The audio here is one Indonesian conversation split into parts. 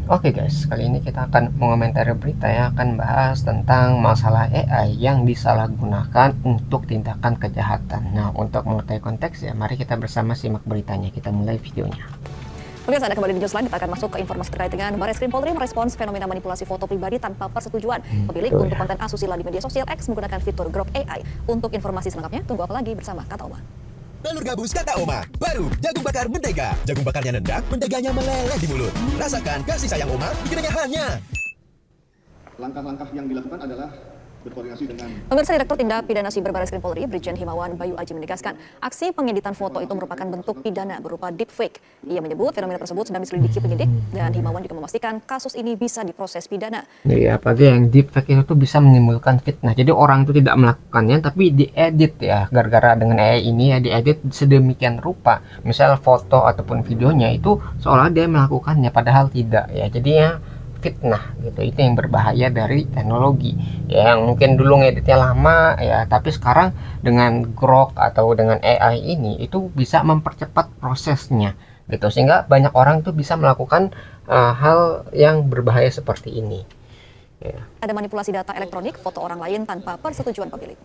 Oke guys, kali ini kita akan mengomentari berita yang akan bahas tentang masalah AI yang disalahgunakan untuk tindakan kejahatan. Nah, untuk mengetahui konteks ya, mari kita bersama simak beritanya. Kita mulai videonya. Pemirsa, Anda kembali di Newsline, kita akan masuk ke informasi terkait dengan Barreskrim Polri merespons fenomena manipulasi foto pribadi tanpa persetujuan pemilik betul untuk ya. konten asusila di media sosial X menggunakan fitur Grok AI. Untuk informasi selengkapnya, tunggu apa lagi bersama Kata Oma. Telur gabus kata Oma, baru jagung bakar mentega. Jagung bakarnya nendang, menteganya meleleh di mulut. Rasakan kasih sayang Oma di kerenyahannya. Langkah-langkah yang dilakukan adalah berkoordinasi dengan Pemirsa, Direktur Tindak Pidana Siber Barreskrim Polri, Brigjen Himawan Bayu Aji menegaskan, aksi pengeditan foto itu merupakan bentuk pidana berupa deepfake. Ia menyebut fenomena tersebut sedang diselidiki penyidik dan Himawan juga memastikan kasus ini bisa diproses pidana. Jadi apalagi yang deepfake itu bisa menimbulkan fitnah. Jadi orang itu tidak melakukannya tapi diedit ya. Gara-gara dengan AI ini ya diedit sedemikian rupa. Misal foto ataupun videonya itu seolah dia melakukannya padahal tidak ya. Jadinya fitnah gitu. Itu yang berbahaya dari teknologi ya, yang mungkin dulu ngeditnya lama ya, tapi sekarang dengan Grok atau dengan AI ini itu bisa mempercepat prosesnya gitu, sehingga banyak orang tuh bisa melakukan hal yang berbahaya seperti ini ya. Ada manipulasi data elektronik, foto orang lain tanpa persetujuan pemilik.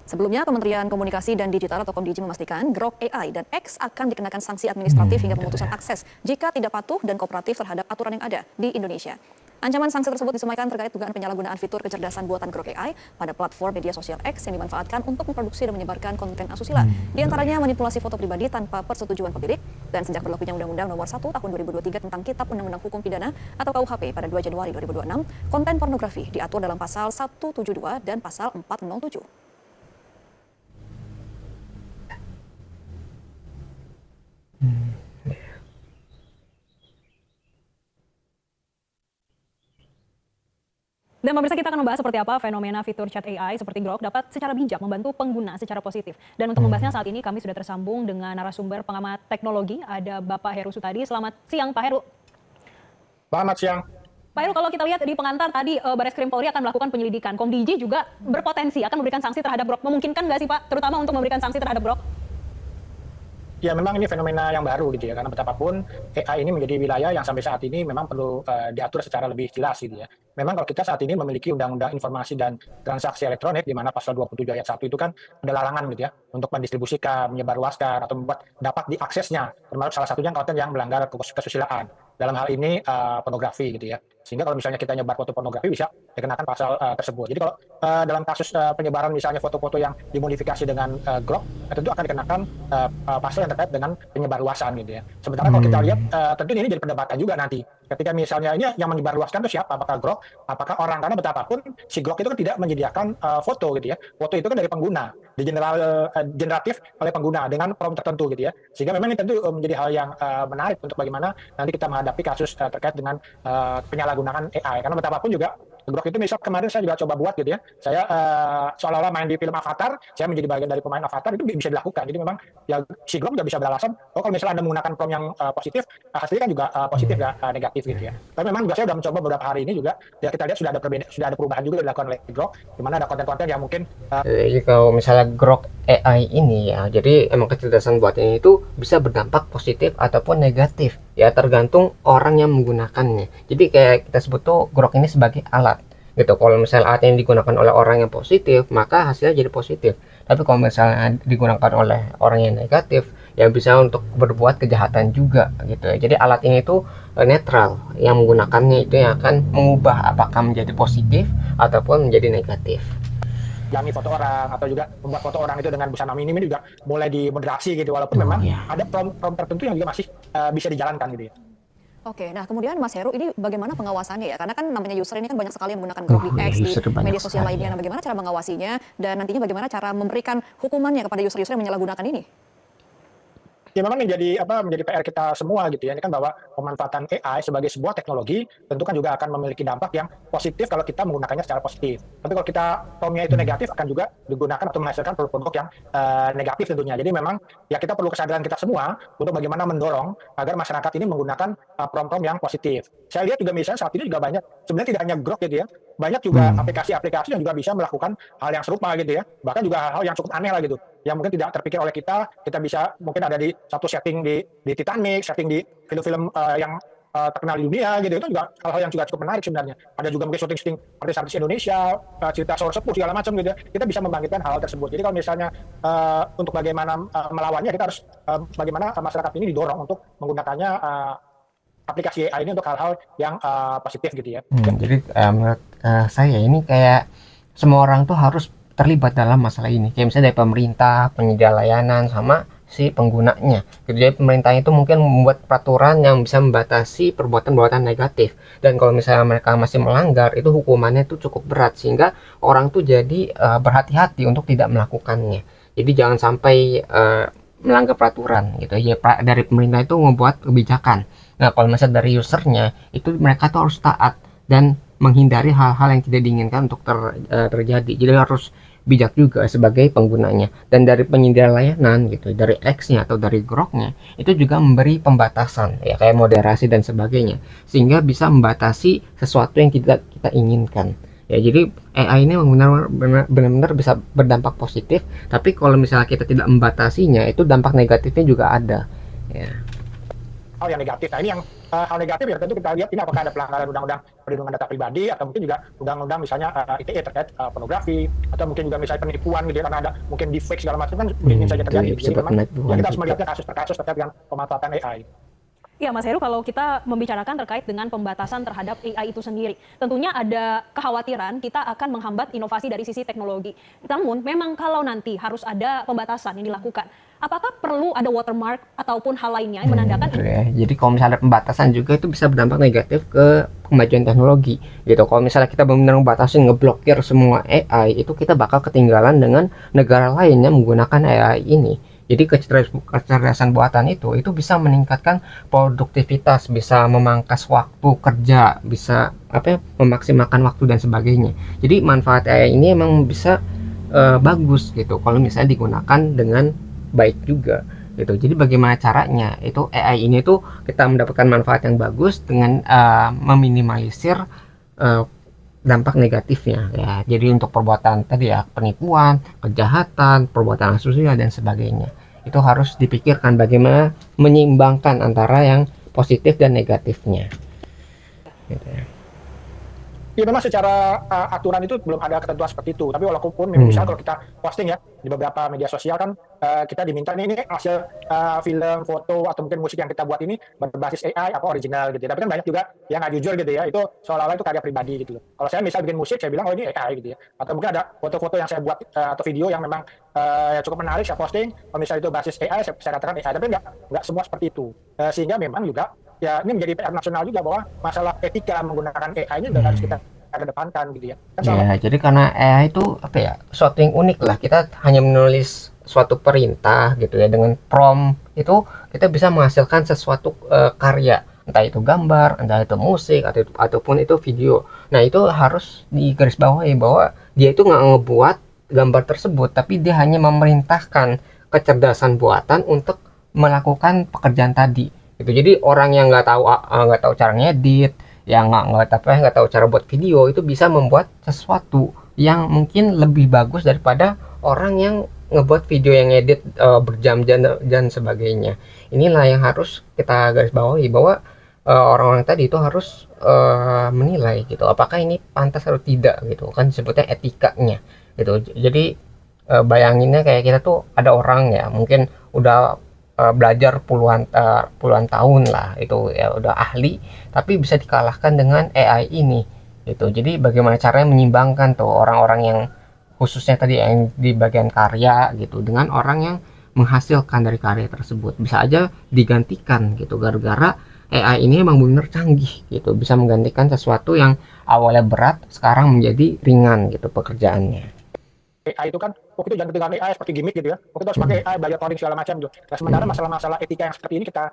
Sebelumnya, Kementerian Komunikasi dan Digital atau Komdigi memastikan Grok AI dan X akan dikenakan sanksi administratif hingga pemutusan akses jika tidak patuh dan kooperatif terhadap aturan yang ada di Indonesia. Ancaman sanksi tersebut disesuaikan terkait dugaan penyalahgunaan fitur kecerdasan buatan Grok AI pada platform media sosial X yang dimanfaatkan untuk memproduksi dan menyebarkan konten asusila. Di antaranya manipulasi foto pribadi tanpa persetujuan pemilik, dan sejak berlakunya Undang-Undang Nomor 1 Tahun 2023 tentang Kitab Undang-Undang Hukum Pidana atau KUHP pada 2 Januari 2026, konten pornografi diatur dalam pasal 172 dan pasal 407. Dan pemirsa, kita akan membahas seperti apa fenomena fitur chat AI seperti Grok dapat secara bijak membantu pengguna secara positif. Dan untuk membahasnya saat ini kami sudah tersambung dengan narasumber pengamat teknologi, ada Bapak Heru Sutadi. Selamat siang Pak Heru. Selamat siang. Pak Heru, kalau kita lihat di pengantar tadi Barreskrim Polri akan melakukan penyelidikan. Komdigi juga berpotensi akan memberikan sanksi terhadap Grok. Memungkinkan nggak sih Pak, terutama untuk memberikan sanksi terhadap Grok? Ya memang ini fenomena yang baru gitu ya, karena betapapun AI ini menjadi wilayah yang sampai saat ini memang perlu diatur secara lebih jelas gitu ya. Memang kalau kita saat ini memiliki Undang-Undang Informasi dan Transaksi Elektronik di mana pasal 27 ayat 1 itu kan ada larangan gitu ya untuk mendistribusikan, menyebarluaskan atau membuat dapat diaksesnya, termasuk salah satunya konten yang melanggar kesusilaan. Dalam hal ini pornografi gitu ya. Sehingga kalau misalnya kita nyebar foto pornografi bisa dikenakan pasal tersebut. Jadi kalau dalam kasus penyebaran misalnya foto-foto yang dimodifikasi dengan Grok, tentu akan dikenakan pasal yang terkait dengan penyebarluasan gitu ya. Sementara kalau kita lihat tentu ini jadi perdebatan juga nanti. Ketika misalnya ini yang menyebarluaskan itu siapa? Apakah Grok? Apakah orang? Karena betapapun si Grok itu kan tidak menyediakan foto gitu ya. Foto itu kan dari pengguna, generatif oleh pengguna dengan prompt tertentu gitu ya. Sehingga memang ini tentu menjadi hal yang menarik untuk bagaimana nanti kita menghadapi kasus terkait dengan penyalahgunaan AI. Karena betapapun juga Grok itu misal kemarin saya juga coba buat gitu ya. Saya seolah-olah main di film Avatar, saya menjadi bagian dari pemain Avatar, itu bisa dilakukan. Jadi memang ya si Grok juga bisa beralasan, oh kalau misalnya Anda menggunakan prompt yang positif, hasilnya kan juga positif nggak negatif gitu ya. Tapi memang juga saya sudah mencoba beberapa hari ini juga, ya kita lihat sudah ada perubahan juga dilakukan oleh Grok, di mana ada konten-konten yang mungkin Jadi kalau misalnya Grok AI ini ya, jadi emang kecerdasan buatannya itu bisa berdampak positif ataupun negatif ya, tergantung orang yang menggunakannya. Jadi kayak kita sebut tuh Grok ini sebagai alat gitu. Kalau misalnya alat yang digunakan oleh orang yang positif, maka hasilnya jadi positif. Tapi kalau misalnya digunakan oleh orang yang negatif, ya bisa untuk berbuat kejahatan juga gitu ya. Jadi alat ini itu netral, yang menggunakannya itu yang akan mengubah apakah menjadi positif ataupun menjadi negatif. yangi foto orang atau juga membuat foto orang itu dengan busana minim ini juga mulai dimoderasi gitu, walaupun memang ada prompt tertentu yang juga masih bisa dijalankan gitu ya. Oke, nah kemudian Mas Heru, ini bagaimana pengawasannya ya? Karena kan namanya user ini kan banyak sekali yang menggunakan Grok di X, di media sosial lainnya. Nah, bagaimana cara mengawasinya dan nantinya bagaimana cara memberikan hukumannya kepada user-user yang menyalahgunakan ini? Ya memang menjadi PR kita semua gitu ya. Ini kan bahwa pemanfaatan AI sebagai sebuah teknologi tentu kan juga akan memiliki dampak yang positif kalau kita menggunakannya secara positif. Tapi kalau kita prompt-nya itu negatif, akan juga digunakan atau menghasilkan produk-produk yang negatif tentunya. Jadi memang ya kita perlu kesadaran kita semua untuk bagaimana mendorong agar masyarakat ini menggunakan prompt-prompt yang positif. Saya lihat juga misalnya saat ini juga banyak, sebenarnya tidak hanya Grok gitu ya, banyak juga aplikasi-aplikasi yang juga bisa melakukan hal yang serupa gitu ya. Bahkan juga hal-hal yang cukup aneh lah gitu. yang mungkin tidak terpikir oleh kita bisa mungkin ada di satu setting di Titanic, setting di film-film yang terkenal di dunia gitu. Itu juga hal-hal yang juga cukup menarik sebenarnya. Ada juga mungkin syuting artis-artis Indonesia, cerita Sour Sepuh segala macam gitu ya. Kita bisa membangkitkan hal tersebut. Jadi kalau misalnya untuk bagaimana melawannya, kita harus bagaimana masyarakat ini didorong untuk menggunakannya aplikasi AI ini untuk hal-hal yang positif gitu ya. Jadi menurut saya ini kayak semua orang tuh harus terlibat dalam masalah ini. Kayak misalnya dari pemerintah, penyedia layanan, sama si penggunanya. Jadi pemerintah itu mungkin membuat peraturan yang bisa membatasi perbuatan-perbuatan negatif. Dan kalau misalnya mereka masih melanggar, itu hukumannya tuh cukup berat sehingga orang tuh jadi berhati-hati untuk tidak melakukannya. Jadi jangan sampai melanggar peraturan gitu ya. Dari pemerintah itu membuat kebijakan. Nah, kalau misalnya dari usernya itu mereka tuh harus taat dan menghindari hal-hal yang tidak diinginkan untuk terjadi. Jadi harus bijak juga sebagai penggunanya. Dan dari penyedia layanan gitu, dari X-nya atau dari Grok-nya itu juga memberi pembatasan ya, kayak moderasi dan sebagainya, sehingga bisa membatasi sesuatu yang tidak kita inginkan. Ya, jadi AI ini benar-benar bisa berdampak positif, tapi kalau misalnya kita tidak membatasinya, itu dampak negatifnya juga ada. Ya. Hal yang negatif. Nah, ini yang hal negatif ya tentu kita lihat ini apakah ada pelanggaran undang-undang perlindungan data pribadi atau mungkin juga undang-undang misalnya ITE terkait pornografi atau mungkin juga misalnya penipuan gitu ya, karena ada mungkin deepfake segala macam kan mungkin saja terjadi. Jadi memang ya kita harus melihatnya kasus per kasus terkait dengan pemanfaatan AI. Ya, Mas Heru, kalau kita membicarakan terkait dengan pembatasan terhadap AI itu sendiri, tentunya ada kekhawatiran kita akan menghambat inovasi dari sisi teknologi. Namun, memang kalau nanti harus ada pembatasan yang dilakukan, apakah perlu ada watermark ataupun hal lainnya yang menandakan ini? Ya. Jadi kalau misalnya ada pembatasan juga itu bisa berdampak negatif ke kemajuan teknologi gitu. Kalau misalnya kita benar-benar membatasi, ngeblokir semua AI, itu kita bakal ketinggalan dengan negara lain yang menggunakan AI ini. Jadi kecerdasan buatan itu bisa meningkatkan produktivitas, bisa memangkas waktu kerja, bisa memaksimalkan waktu dan sebagainya. Jadi manfaat AI ini emang bisa bagus gitu kalau misalnya digunakan dengan baik juga gitu. Jadi bagaimana caranya itu AI ini tuh kita mendapatkan manfaat yang bagus dengan meminimalisir dampak negatifnya ya. Jadi untuk perbuatan tadi ya, penipuan, kejahatan, perbuatan asusila dan sebagainya, itu harus dipikirkan bagaimana menyeimbangkan antara yang positif dan negatifnya gitu ya. Ya memang secara aturan itu belum ada ketentuan seperti itu. Tapi walaupun misalnya kalau kita posting ya di beberapa media sosial kan kita diminta ini hasil film, foto atau mungkin musik yang kita buat ini berbasis AI apa original gitu ya. Tapi kan banyak juga yang nggak jujur gitu ya. Itu seolah-olah itu karya pribadi gitu loh. Kalau saya misal bikin musik saya bilang oh ini AI gitu ya. Atau mungkin ada foto-foto yang saya buat atau video yang memang cukup menarik saya posting. Kalau misalnya itu basis AI saya katakan AI. Tapi nggak semua seperti itu. Sehingga memang juga ya ini menjadi PR nasional juga bahwa masalah etika menggunakan AI ini harus kita kedepankan gitu ya. Ya, jadi karena AI itu suatu yang unik lah. Kita hanya menulis suatu perintah gitu ya, dengan prompt itu kita bisa menghasilkan sesuatu karya, entah itu gambar, entah itu musik, ataupun itu video. Nah, itu harus digarisbawahi bahwa dia itu nggak ngebuat gambar tersebut, tapi dia hanya memerintahkan kecerdasan buatan untuk melakukan pekerjaan tadi. Gitu. Jadi orang yang nggak tahu cara ngedit, yang nggak tahu cara buat video, itu bisa membuat sesuatu yang mungkin lebih bagus daripada orang yang ngebuat video yang edit berjam-jam dan sebagainya. Inilah yang harus kita garis bawahi bahwa orang-orang tadi itu harus menilai gitu, apakah ini pantas atau tidak gitu kan, disebutnya etikanya gitu. Jadi bayanginnya kayak kita tuh ada orang ya mungkin udah belajar puluhan tahun lah, itu ya udah ahli, tapi bisa dikalahkan dengan AI ini gitu. Jadi bagaimana caranya menyimbangkan tuh orang-orang yang khususnya tadi yang di bagian karya gitu dengan orang yang menghasilkan dari karya tersebut, bisa aja digantikan gitu gara-gara AI ini emang benar canggih gitu, bisa menggantikan sesuatu yang awalnya berat sekarang menjadi ringan gitu pekerjaannya. AI itu kan waktu itu jangan dengan AI seperti gimmick gitu ya. Waktu itu harus pakai AI, belajar coding segala macam gitu. Nah, sementara masalah-masalah etika yang seperti ini kita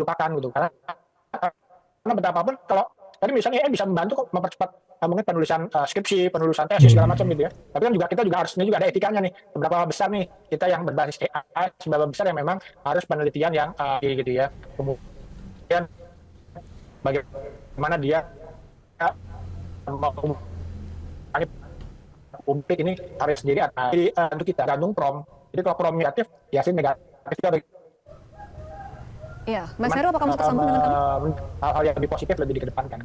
lupakan gitu. Karena betapapun kalau tadi misalnya AI bisa membantu kok mempercepat mungkin penulisan skripsi, penulisan tesis segala macam gitu ya. Tapi kan juga kita juga harusnya juga ada etikanya nih. Seberapa besar nih kita yang berbasis AI, seberapa besar yang memang harus penelitian yang gitu ya. Kemudian bagaimana dia publik ini harus sendiri untuk kita gantung prompt Jadi kalau pro negatif, ya sih negatif juga. Iya, Mas Heru apakah masih tersambung dengan kami? Hal-hal yang lebih positif lebih dikedepankan.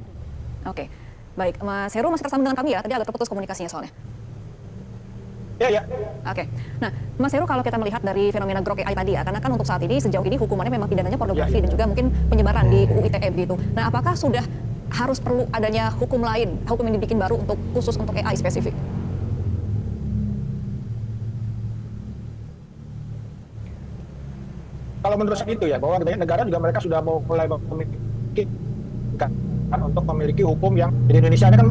Oke, baik. Mas Heru masih tersambung dengan kami ya? Tadi agak terputus komunikasinya soalnya. Ya. Oke. Nah, Mas Heru kalau kita melihat dari fenomena grok AI tadi ya, karena kan untuk saat ini sejauh ini hukumannya memang pidananya pornografi dan juga mungkin penyebaran di UU ITE begitu. Nah, apakah sudah harus perlu adanya hukum lain, hukum yang dibikin baru untuk khusus untuk AI spesifik? Kalau menurut saya itu ya, bahwa negara juga mereka sudah mau mulai memikirkan untuk memiliki hukum yang di Indonesia ini kan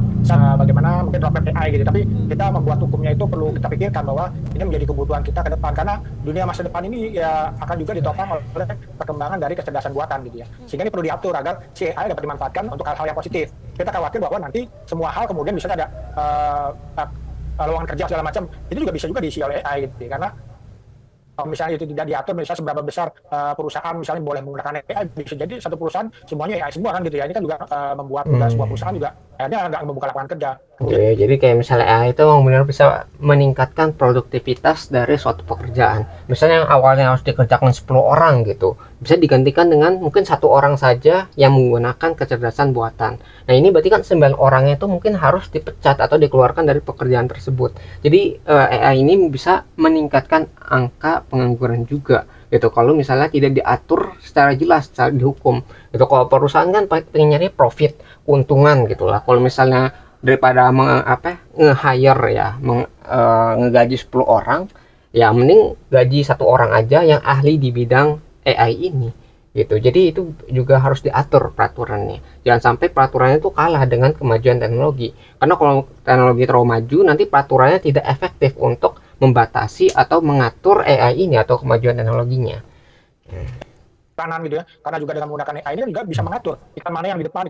bagaimana mungkin roadmap AI gitu, tapi kita membuat hukumnya itu perlu kita pikirkan bahwa ini menjadi kebutuhan kita ke depan, karena dunia masa depan ini ya akan juga ditopang oleh perkembangan dari kecerdasan buatan gitu ya, sehingga ini perlu diatur agar si AI dapat dimanfaatkan untuk hal-hal yang positif. Kita khawatir bahwa nanti semua hal kemudian bisa ada lowongan kerja segala macam, itu juga bisa juga diisi oleh AI gitu ya, karena kalau misalnya itu tidak diatur, misalnya seberapa besar perusahaan misalnya boleh menggunakan AI, bisa jadi satu perusahaan semuanya AI semua kan gitu ya. Ini kan juga membuat sebuah perusahaan juga akhirnya nggak membuka lapangan kerja. Oke, jadi kayak misalnya AI itu benar bisa meningkatkan produktivitas dari suatu pekerjaan. Misalnya yang awalnya harus dikerjakan 10 orang gitu, bisa digantikan dengan mungkin 1 orang saja yang menggunakan kecerdasan buatan. Nah, ini berarti kan 9 orangnya itu mungkin harus dipecat atau dikeluarkan dari pekerjaan tersebut. Jadi AI ini bisa meningkatkan angka pengangguran juga gitu, kalau misalnya tidak diatur secara jelas, secara dihukum gitu. Kalau perusahaan kan pengen nyari profit, keuntungan gitulah. Kalau misalnya daripada nge-hire ya, ngegaji 10 orang, ya mending gaji 1 orang aja yang ahli di bidang AI ini gitu. Jadi itu juga harus diatur peraturannya, jangan sampai peraturannya itu kalah dengan kemajuan teknologi, karena kalau teknologi terlalu maju nanti peraturannya tidak efektif untuk membatasi atau mengatur AI ini atau kemajuan teknologinya. Kanan gitu ya, karena juga dengan menggunakan AI ini juga bisa mengatur iklan mana yang di depan,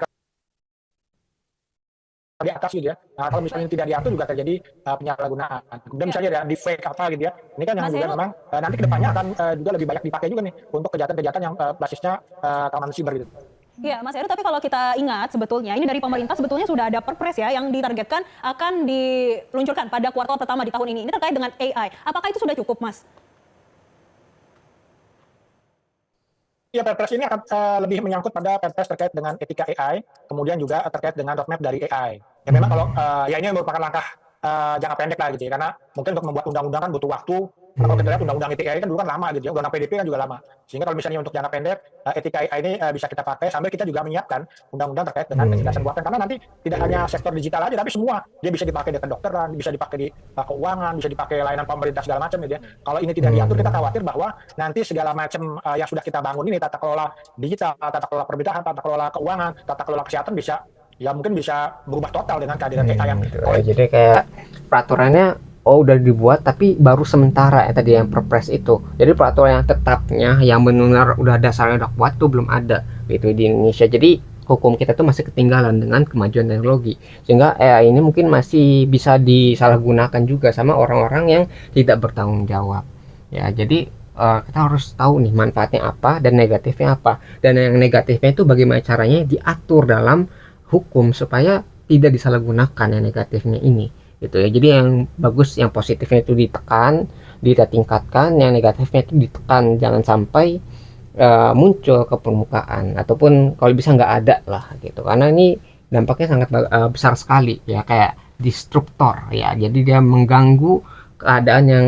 di atas gitu ya. Nah, kalau misalnya tidak diatur juga terjadi penyalahgunaan. Kemudian misalnya ada di fake apa gitu ya. Ini kan yang Mas juga Heru, memang nanti kedepannya akan juga lebih banyak dipakai juga nih untuk kejahatan-kejahatan yang basisnya keamanan siber gitu. Ya, Mas Heru, tapi kalau kita ingat sebetulnya ini dari pemerintah sebetulnya sudah ada perpres ya yang ditargetkan akan diluncurkan pada kuartal pertama di tahun ini. Ini terkait dengan AI. Apakah itu sudah cukup, Mas? Iya, perpres ini akan lebih menyangkut pada perpres terkait dengan etika AI, kemudian juga terkait dengan roadmap dari AI. Ya memang kalau ya ini merupakan langkah jangka pendek lah gitu ya, karena mungkin untuk membuat undang-undang kan butuh waktu. Kalau kita lihat undang-undang ITE kan dulu kan lama gitu ya, undang-undang PDP kan juga lama. Sehingga kalau misalnya untuk jangka pendek, etika AI ini bisa kita pakai sambil kita juga menyiapkan undang-undang terkait dengan kecerdasan buatan. Karena nanti tidak hanya sektor digital aja, tapi semua dia bisa dipakai di kedokteran, bisa dipakai di keuangan, bisa dipakai layanan pemerintah segala macam gitu ya. Kalau ini tidak diatur, kita khawatir bahwa nanti segala macam yang sudah kita bangun ini, tata kelola digital, tata kelola pemerintahan, tata kelola keuangan, tata kelola kesehatan bisa ya mungkin bisa berubah total dengan kehadiran AI yang Jadi kayak peraturannya udah dibuat tapi baru sementara ya tadi yang perpres itu. Jadi peraturan yang tetapnya yang benar udah dasarnya udah kuat tuh belum ada gitu di Indonesia. Jadi hukum kita tuh masih ketinggalan dengan kemajuan teknologi, sehingga AI ini mungkin masih bisa disalahgunakan juga sama orang-orang yang tidak bertanggung jawab ya. Jadi kita harus tahu nih manfaatnya apa dan negatifnya apa, dan yang negatifnya itu bagaimana caranya diatur dalam hukum supaya tidak disalahgunakan yang negatifnya ini gitu ya. Jadi yang bagus, yang positifnya itu ditekan, kita tingkatkan, yang negatifnya itu ditekan, jangan sampai muncul ke permukaan ataupun kalau bisa nggak ada lah gitu, karena ini dampaknya sangat besar sekali ya, kayak disruptor ya. Jadi dia mengganggu keadaan yang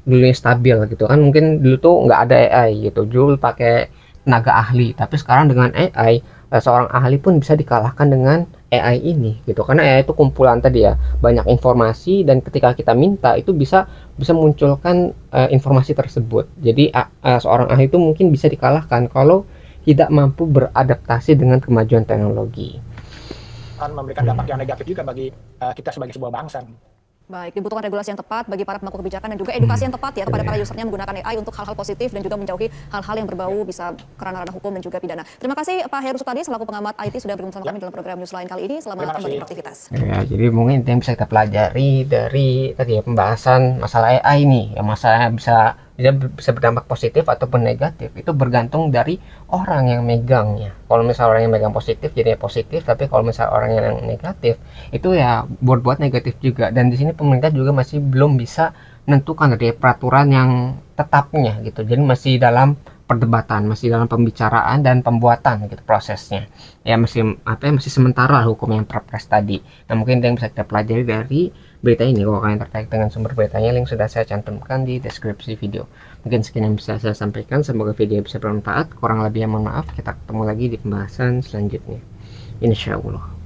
dulunya stabil gitu kan. Mungkin dulu tuh nggak ada AI gitu, dulu pakai tenaga ahli, tapi sekarang dengan AI seorang ahli pun bisa dikalahkan dengan AI ini gitu, karena AI itu kumpulan tadi ya, banyak informasi, dan ketika kita minta itu bisa munculkan informasi tersebut. Jadi seorang ahli itu mungkin bisa dikalahkan kalau tidak mampu beradaptasi dengan kemajuan teknologi. akan memberikan dampak yang negatif juga bagi kita sebagai sebuah bangsa. Baik, dibutuhkan regulasi yang tepat bagi para pemangku kebijakan dan juga edukasi yang tepat ya kepada para usernya menggunakan AI untuk hal-hal positif dan juga menjauhi hal-hal yang berbau bisa kerana ranah hukum dan juga pidana. Terima kasih Pak Heru Sukadi selaku pengamat IT sudah bergabung sama kami dalam program Newsline kali ini. Selamat kembali beraktivitas. Ya, jadi mungkin yang bisa kita pelajari dari tadi ya pembahasan masalah AI ini, ya masalah bisa berdampak positif ataupun negatif itu bergantung dari orang yang megangnya. Kalau misalnya orang yang megang positif jadi positif, tapi kalau misalnya orang yang negatif itu ya buat negatif juga. Dan di sini pemerintah juga masih belum bisa menentukan dari peraturan yang tetapnya gitu. Jadi masih dalam perdebatan, masih dalam pembicaraan dan pembuatan gitu prosesnya. Ya masih sementara hukum yang perpres tadi. Nah, mungkin yang bisa kita pelajari dari berita ini. Kalau kalian tertarik dengan sumber beritanya, link sudah saya cantumkan di deskripsi video. Mungkin sekian yang bisa saya sampaikan, semoga video bisa bermanfaat. Kurang lebihnya mohon maaf, kita ketemu lagi di pembahasan selanjutnya, insyaallah.